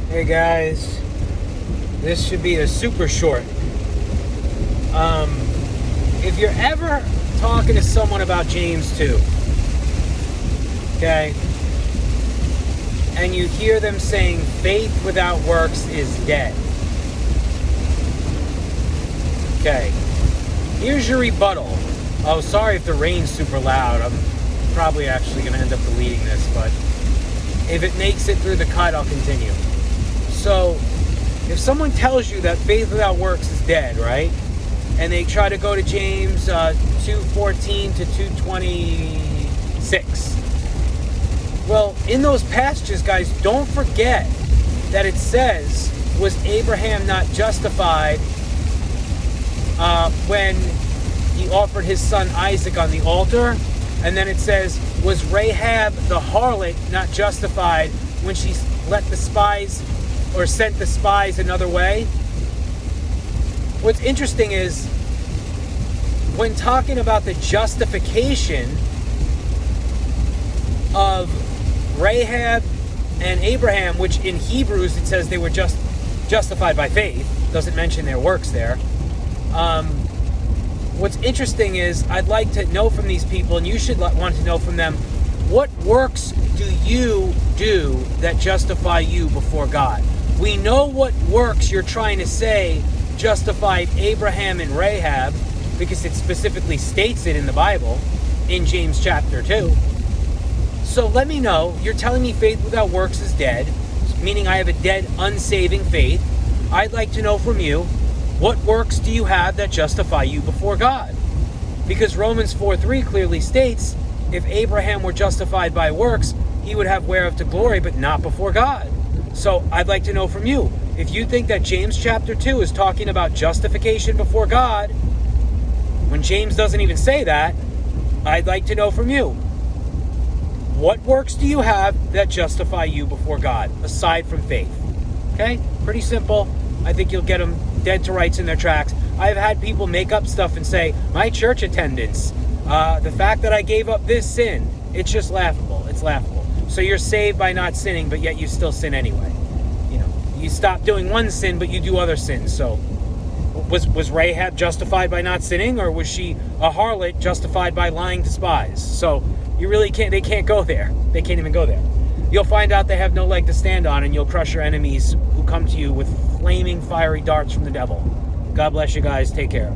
Hey guys, this should be a super short. If you're ever talking to someone about James 2, okay, and you hear them saying faith without works is dead, okay, here's your rebuttal. Oh, sorry if the rain's super loud. I'm probably actually going to end up deleting this, but if it makes it through the cut, I'll continue. So, if someone tells you that faith without works is dead, right? And they try to go to James 2:14 to 2:26. Well, in those passages, guys, don't forget that it says, was Abraham not justified when he offered his son Isaac on the altar? And then it says, was Rahab the harlot not justified when she let the spies or sent the spies another way? What's interesting is, when talking about the justification of Rahab and Abraham, which in Hebrews it says they were justified by faith, doesn't mention their works there. What's interesting is, I'd like to know from these people, and you should want to know from them, what works do you do that justify you before God? We know what works you're trying to say justified Abraham and Rahab, because it specifically states it in the Bible, in James chapter 2. So let me know. You're telling me faith without works is dead, meaning I have a dead, unsaving faith. I'd like to know from you, what works do you have that justify you before God? Because Romans 4:3 clearly states, if Abraham were justified by works, he would have whereof to glory, but not before God. So I'd like to know from you, if you think that James chapter 2 is talking about justification before God, when James doesn't even say that, I'd like to know from you, what works do you have that justify you before God, aside from faith? Okay? Pretty simple. I think you'll get them dead to rights in their tracks. I've had people make up stuff and say, my church attendance, the fact that I gave up this sin, it's just laughable. It's laughable. So you're saved by not sinning, but yet you still sin anyway. You know, you stop doing one sin, but you do other sins. So was Rahab justified by not sinning, or was she a harlot justified by lying to spies? So you really can't, they can't go there. They can't even go there. You'll find out they have no leg to stand on, and you'll crush your enemies who come to you with flaming, fiery darts from the devil. God bless you guys. Take care.